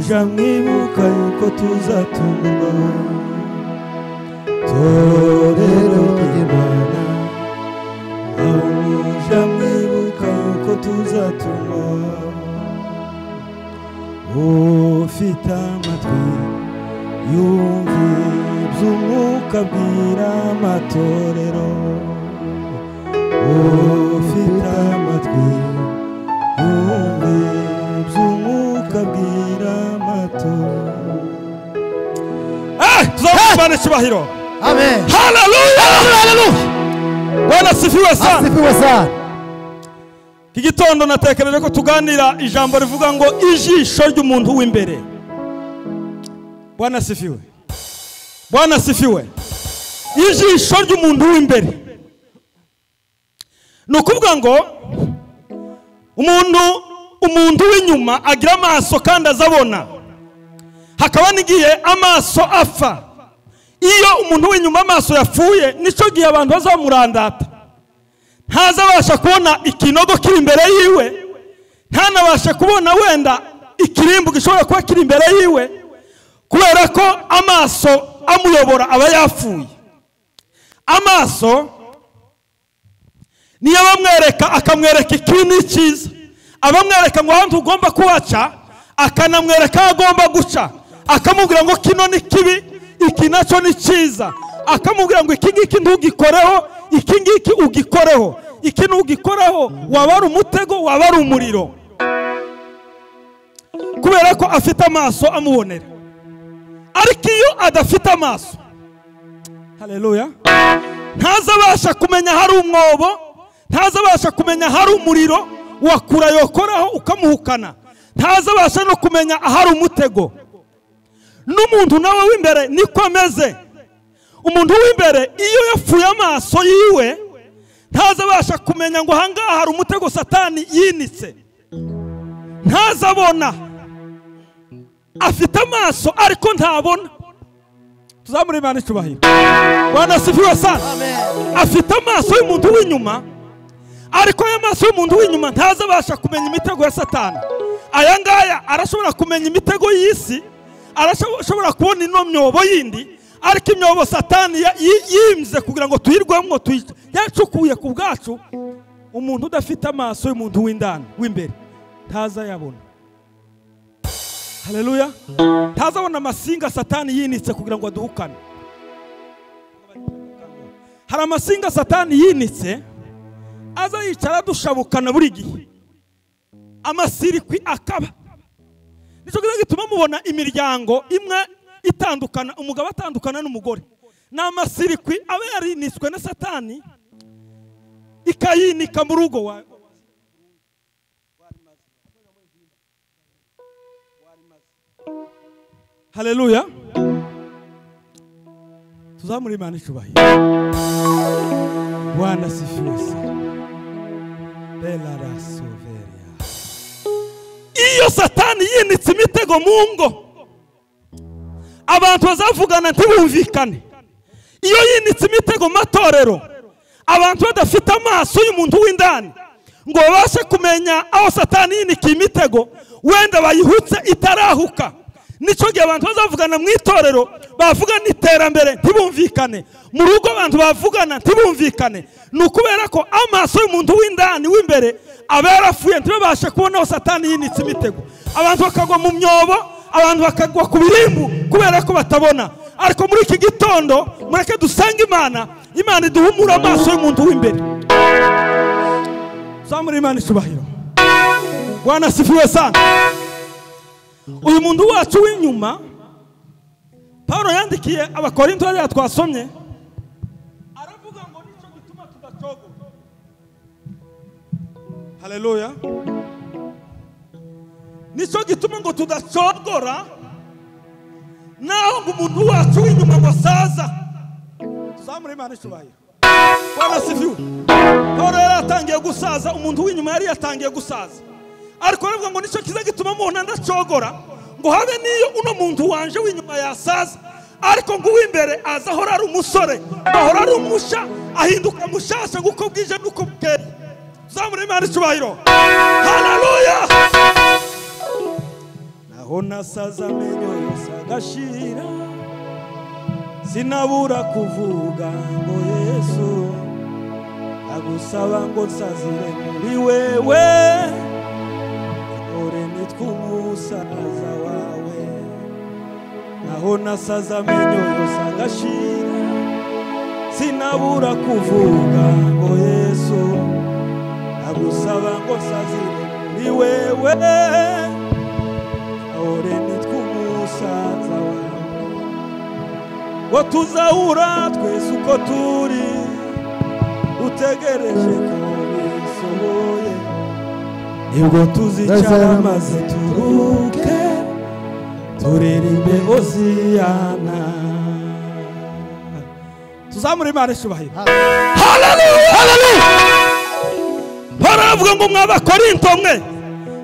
muja mwibuka yuko tuzatungurwa torero ry'Imana aho muja mwibuka yuko tuzatungurwa ufite amatwi yumva iby'umwuka abwira amatorero ufite amatwi yumva iby'umwuka abwira amatorero tuzamubane cyubahiro amen haleluya Bwana asifiwe sana asifiwe sana iki gitondo natekereje ko tuganira ijambo rivuga ngo ijisho ry'umuntu w'imbere Bwana asifiwe Bwana asifiwe ijisho ry'umuntu w'imbere nukuvuga ngo umuntu w'inyuma agira amaso kandi azabona hakaba n'igihe amaso apfa iyo umuntu w'inyuma amaso yapfuye nico gihe abantu bazamurandata ntazabasha kubona ikinogo kiri imbere yiwe ntanabasha kubona wenda ikirimbu gishobora kuba kiri imbere yiwe kubera ko amaso amuyobora aba yapfuye amaso niyo bamwereka akamwereka ikintu cyiza abamwereka ngo ahantu ugomba kuhaca akanamwereka aho agomba guca akamubwira ngo kino ni kibi iki nacyo ni cyiza akamubwira ngo iki ngiki ntugikoreho iki ngiki ugikoreho iki ntugikoreho waba ari umutego waba ari umuriro kubera ko afite amaso amubonera ariko iyo adafite amaso haleluya ntazabasha kumenya hari umwobo ntazabasha kumenya hari umuriro wakura yokoraho ukamuhukana ntazabasha no kumenya ahari umutego n'umuntu nawe w'imbere niko ameze umuntu w'imbere iyo yapfuye amaso yiwe ntazabasha kumenya ngo ahangaha hari umutego satani yinitse ntazabona afite amaso ariko ntabona tuzamure Imana icyubahiro Bwana asifiwe sana afite amaso y'umuntu w'inyuma ariko aya maso y'umuntu w'inyuma ntazabasha kumenya imitego ya satani aya ngaya arashobora kumenya imitego y'isi arashobora kubona ino myobo yindi ariko imyobo satani yimze kugira ngo tuyirwemo yacukuye ku bwacu umuntu udafite amaso y'umuntu w'indani w'imbere ntazayabona haleluya ntazabona amasinga satani yinitse kugira ngo aduhukane hari amasinga satani yinitse aza yicara dushabukana buri gihe amasirikwi akaba nicyo gituma mubona imiryango imwe itandukana umugabo atandukana n'umugore n'amasirikwi aba yarinitswe na satani ikayinika mu rugo wawe haleluya tuzamure Imana icyubahiro Bwana asifiwe sana bela rasoveria iyo satani yinitse imitego mu ngo abantu bazavugana ntibumvikane iyo yinitse imitego matorero abantu badafite amaso y'umuntu w'indani ngo babashe kumenya aho satani yinikiye imitego wenda bayihutse itarahuka nico gihe abantu bazavugana mu itorero bavugana iterambere ntibumvikane mu rugo abantu bavugana ntibumvikane nukubera ko amaso y'umuntu w'indani w'imbere aba yarafuye ntibabashe kubona aho satani yinitse imitego abantu bakagwa mu myobo abantu bakagwa ku birimbu kubera ko batabona ariko muri iki gitondo mureke dusanga Imana iduhumura amaso y'umuntu w'imbere zamuri Imana icyubahiro Bwana asifiwe sana uyu muntu wacu w'inyuma Paulo yandikiye abakorinto yari twasomye aravuga ngo nico gituma tudacogora haleluya nico gituma ngo tudacogora naho ngo umuntu wacu w'inyuma ngo saza zamuri Imana icyubahiro Bwana asifiwe Paulo yari atangiye gusaza umuntu w'inyuma yari yatangiye gusaza ariko aravuga ngo nico kiza gituma umuntu andacogora ngo habe niyo uno muntu wanje w'inyuma yasaza ariko ngo uw'imbere aza ahora ari umusore ahora ari umusha ahinduka mushasha nguko bwije nuko bukeye zamure Imana icyubahiro haleluya naho naho nasaza amenyo yose agashira sinabura kuvuga ngo Yesu agusaba ngo nsazire muri wewe ore nitwe umusaza wawe naho nasaza amenyo yose agashira sinabura kuvuga ngo Yesu agusaba ngo nsazire muri wewe ore nitwe umusaza wawe ngo tuzahura twese uko turi utegereje ko bisohoye nibwo tuzicara maze turuke turirimbe Hosiyana tuzamure Imana ishubahiro. Haleluya haleluya. Baravuga ngo mw'Abakorinto mwe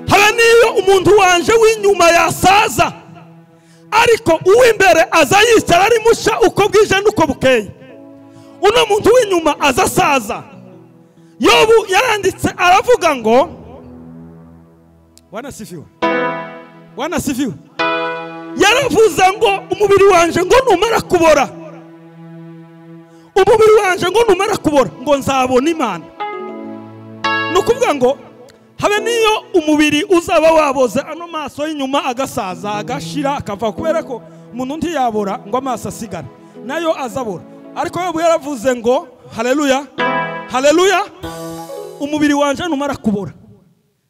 habe niyo umuntu wanje w'inyuma yasaza ariko uw'imbere aza yicara ari musha uko bwije nuko bukeye. Uno muntu w'inyuma azasaza. Yobu yaranditse aravuga ngo Bwana sifiwe. Bwana sifiwe. Yaravuze ngo umubiri wanje ngo numara kubora. Umubiri wanje ngo numara kubora ngo nzabona Imana. Nukuvuga ngo habe niyo umubiri uzaba waboze ano maso y'inyuma agasaza agashira akava kubera ko umuntu ntiyabora ngo amaso asigara nayo azabora. Ariko Yobu yaravuze ngo haleluya haleluya umubiri wanje numara kubora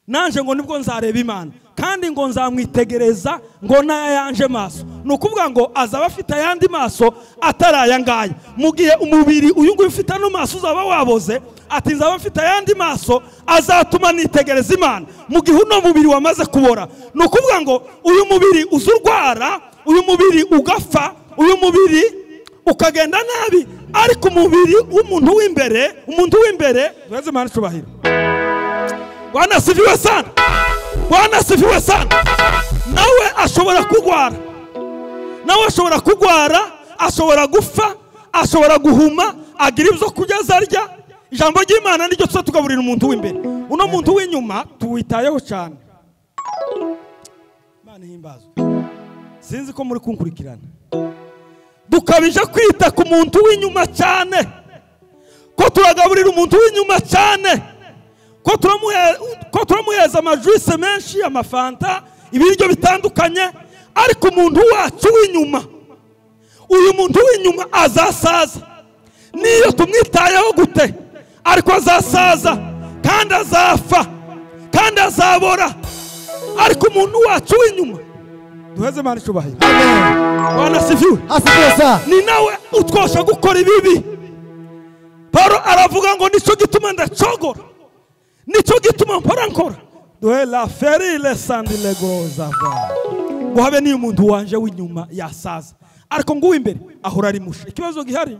nanje ngo nibwo nzareba Imana kandi ngo nzamwitegereza ngo naya yanje maso. Nukuvuga ngo azaba afite ayandi maso ataraya ngaya mu gihe umubiri uyu nguyu ufite ano maso uzaba waboze ati nzaba afite ayandi maso azatuma nitegereza Imana mu gihe uno mubiri wamaze kubora. Nukuvuga ngo uyu mubiri uzurwara uyu mubiri ugafa uyu mubiri ukagenda nabi ariko umubiri w'umuntu w'imbere weze Imana ishubahiro. Bwana sifiwe sana. Bwana sifiwe sana. Nawe ashobora kugwara ashobora gufa ashobora guhuma agira ibyo kugeza arya. Ijambo ry'Imana niryo tuza tugaburira umuntu w'imbere. Uno muntu w'inyuma tuwitayeho cyane. Imana himbazwe. Sinzi ko muri kunkurikirana. Dukabije kwita ku muntu w'inyuma cyane ko turagaburira umuntu w'inyuma cyane ko turamuheza amajuice menshi amafanta ibiryo bitandukanye ariko umuntu wacu w'inyuma uyu muntu w'inyuma azasaza niyo tumwitayeho gute ariko azasaza kandi azafa kandi azabora ariko umuntu wacu w'inyuma duheze Imana ishubahiro. Amen. Bwana sifiwe. Asifiwe. Ni nawe utwosha gukora ibibi. Paulo aravuga ngo nico gituma ndacogora. Nico gituma mpora nkora. Duhe la ferile sandile gozava. Ngo habe ni umuntu wanje w'inyuma yasaza. Ariko ngo w'imbere ahora ari musha. Ikibazo gihari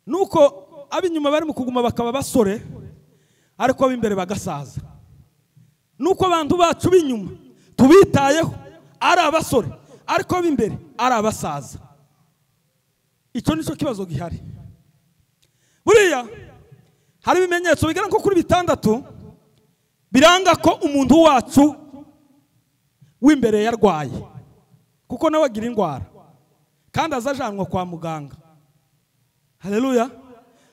nuko abinyuma bari mu kuguma bakaba basore ariko ab'imbere bagasaza. Nuko abantu bacu b'inyuma tubitayeho ari abasore ariko ab'imbere ari abasaza. Icyo nico kibazo gihari. Buriya hari ibimenyetso bigera nko kuri 6 biranga ko umuntu wacu w'imbere yarwaye kuko nawe agira indwara kandi azajanwa kwa muganga. Haleluya.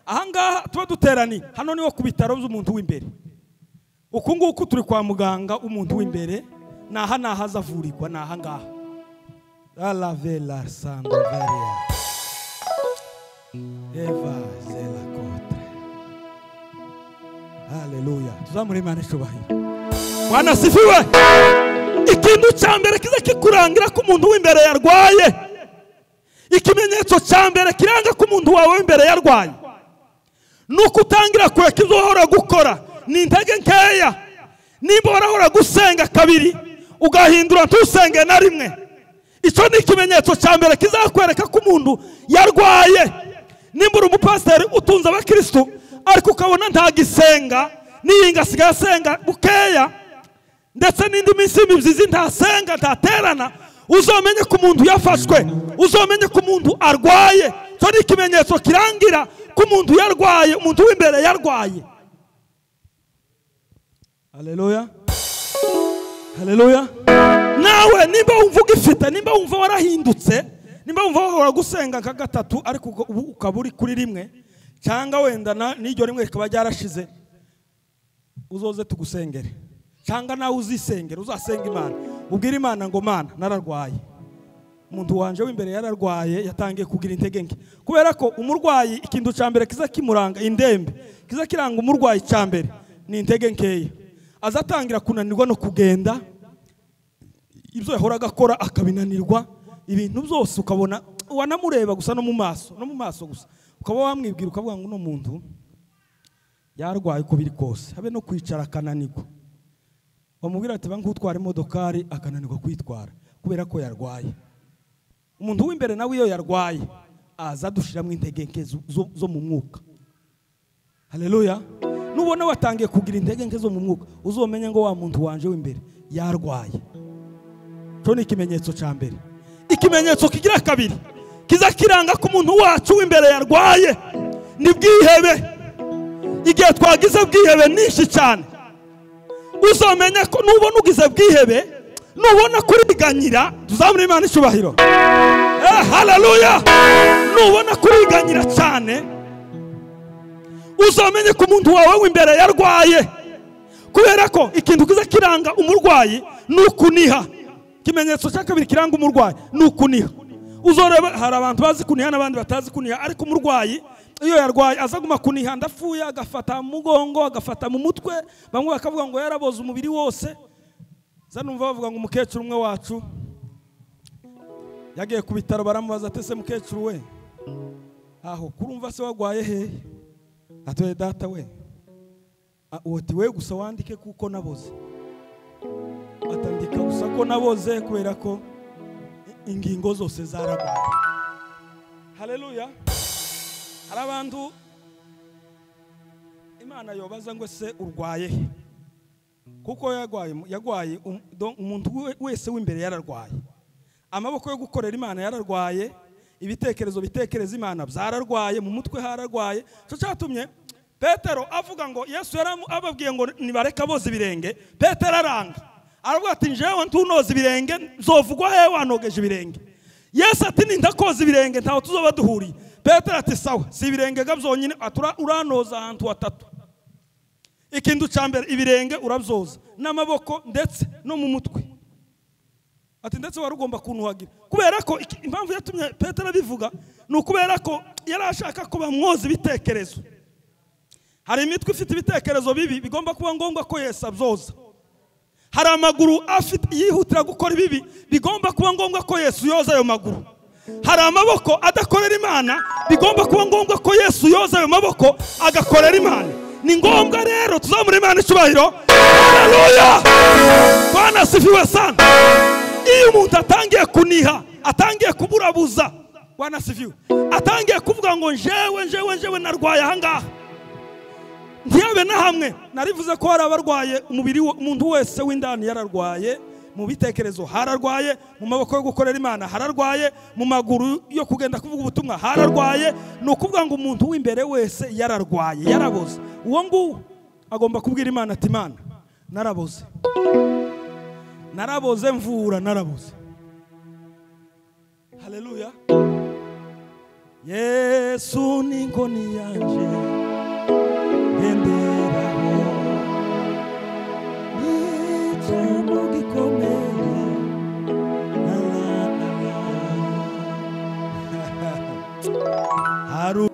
Ahangaha tuba duterani hano niho ku bitaro by'umuntu w'imbere. Uku nguku turi kwa muganga umuntu w'imbere naha azavurirwa naha ngaha. La vela sango veria. Eva zela kotre. Haleluya. Tuzamure Imana ishubahiro. Bwana sifiwe. Ikintu cyambere kiza kikurangira ko umuntu w'imbere yarwaye. Ikimenyetso cyambere kiranga ko umuntu wawe w'imbere yarwaye. Nuko utangira kureka ibyo uhora gukora ni intege nkeya. Nimba warahora gusenga kabiri ugahindura ntusenge na rimwe icyo ni ikimenyetso cyambere kizakwereka ko umuntu yarwaye. Nimba uri umupasiteri utunze abakristo ariko ukabona ntagisenga niyinga sigaye asenga bukeya ndetse n'indi minsi y'imibyizi ntasenga ntaterana uzomenye ko umuntu yafashwe uzomenye ko umuntu arwaye. Icyo ni ikimenyetso kirangira ko umuntu yarwaye umuntu w'imbere yarwaye. Haleluya. Haleluya. nawe nimba wumva ugifite, nimba wumva warahindutse, nimba wumva wahora gusenga nka gatatu ariko ukaba uri kuri rimwe, cyangwa wenda n'iryo rimwe rikaba ryarashize, uzoze tugusengere. Cyangwa nawe uzisengera, uzasenga Imana, ubwira Imana ngo Mana nararwaye, umuntu wanje w'imbere yararwaye, yatangiye kugira intege nke. Kubera ko umurwayi ikintu cyambere kiza kimuranga, indembe kiza kiranga umurwayi cyambere ni intege nkeya. Azatangira kunanirwa no kugenda, ibyo yahoraga akora akabinanirwa, ibintu byose ukabona wanamureba gusa no mu maso gusa ukaba wamwibwira ukavuga ngo no muntu yarwaye uko biri kose, habe no kwicara akananirwa. Wamubwira ati bangutwara imodokari akananirwa kwitwara kubera ko yarwaye. Umuntu w'imbere nawe iyo yarwaye aza dushiramo intege nke zo mu mwuka. Haleluya. Nubona watangiye kugira intege nke zo mu mwuka, uzomenye ngo wa muntu wanje w'imbere yarwaye. Cyo ni ikimenyetso cya mbere. Ikimenyetso kigira kabiri kiza kiranga ko umuntu wacu w'imbere yarwaye ni bwihebe. Igihe twagize bwihebe nishi cyane, uzomenya ko nubona ugize bwihebe, nubona kuriganyira, tuzamura Imana icubahiro. Haleluya. Nubona kuriganyira cyane, uzamenye ko umuntu wawe w'imbere yarwaye. Kubera ko ikintu kiza kiranga umurwayi nukuniha. Kimenyetso cya kabiri kiranga umurwayi nukuniha. Uzoreba hari abantu bazi kuniha n'abandi batazi kuniha, ariko umurwayi iyo yarwaye azaguma kuniha, ndafuye, agafata mu mugongo, agafata mu mutwe, bamwe bakavuga ngo yaraboze umubiri wose. Zanumva bavuga ngo umukecuru umwe wacu yagiye ku bitaro, baramubaza ati se mukecuru we, aho kurumva se wagwaye he? Atoye data we, uti we gusa wandike kuko naboze. Atandika gusa ko naboze kubera ko ingingo zose zaragwaye. Haleluya. Hari abantu Imana yobaza ngo se urwaye he? Kuko yagwaye umuntu wese w'imbere yararwaye. Amaboko yo gukorera Imana yararwaye, ibitekerezo bitekereza Imana byararwaye, mu mutwe hararwaye. Cyo cyatumye Petero avuga ngo Yesu ababwiye ngo nibareka boza ibirenge. Petero aranga, aravuga ati njewe ntunoza ibirenge, nzovugwa he wanogeje ibirenge? Yesu ati nindakoza ibirenge ntaho tuzoba duhuriye. Petero ati sawa, si ibirenge gabyonyine, uranoza ahantu hatatu. Ikintu cyambere ibirenge urabyoza, n'amaboko ndetse no mu mutwe. Ati ndetse warugomba kunuhagira. Kubera ko impamvu yatumye Petero bivuga ni ukubera ko yarashaka ko bamwoza ibitekerezo. Hari imitwe ifite ibitekerezo bibi, bigomba kuba ngombwa ko Yesu abyoza. Hari amaguru afite yihutira gukora ibibi, bigomba kuba ngombwa ko Yesu yoza ayo maguru. Hari amaboko adakorera Imana, bigomba kuba ngombwa ko Yesu yoza ayo maboko agakorera Imana. Ni ngombwa rero tuzamura Imana icubahiro. Haleluya. Bwana asifiwe sana. Iyo umuntu atangiye kuniha, atangiye kuburabuza, Bwana asifiwe, atangiye kuvuga ngo njewe narwaye ahangaha, ntiyabe na hamwe. Narivuze ko hari abarwaye umubiri, umuntu wese w'indani yararwaye, mu bitekerezo hararwaye, mu maboko yo gukorera Imana hararwaye, mu maguru yo kugenda kuvuga ubutumwa hararwaye. Ni ukuvuga ngo umuntu w'imbere wese yararwaye, yaraboze. Uwo nguwo agomba kubwira Imana ati Imana naraboze mvura, naraboze. Haleluya. Yesu ni inkoni yanje ngenderaho, n'icyambu gikomeye, haru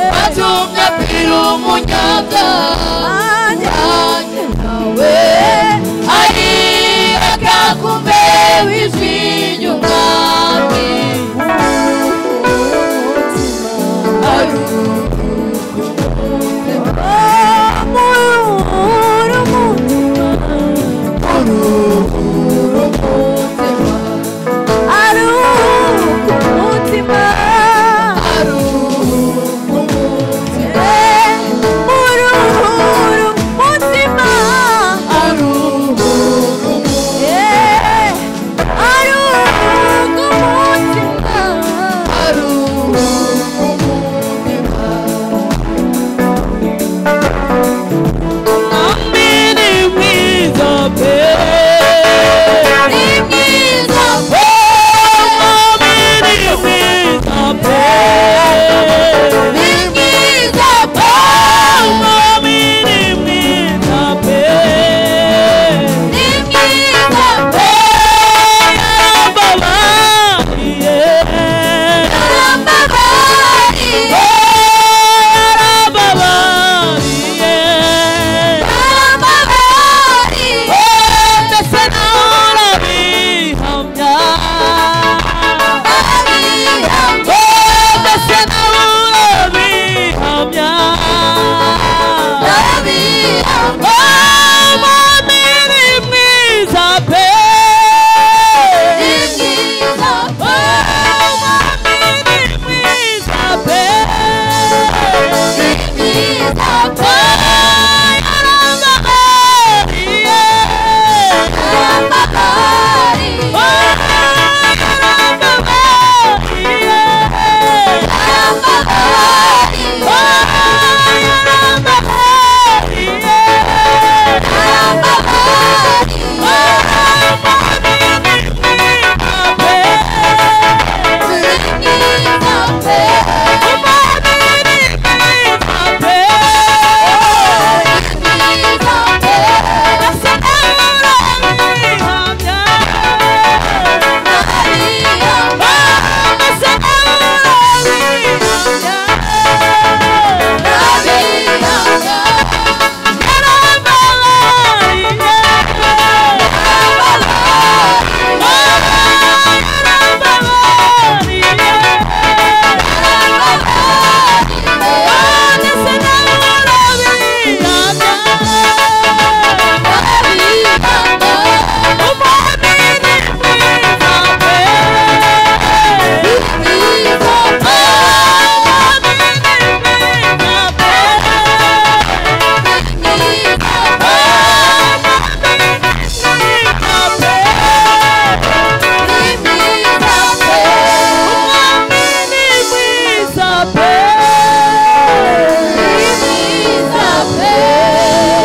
Watumye piru munyaga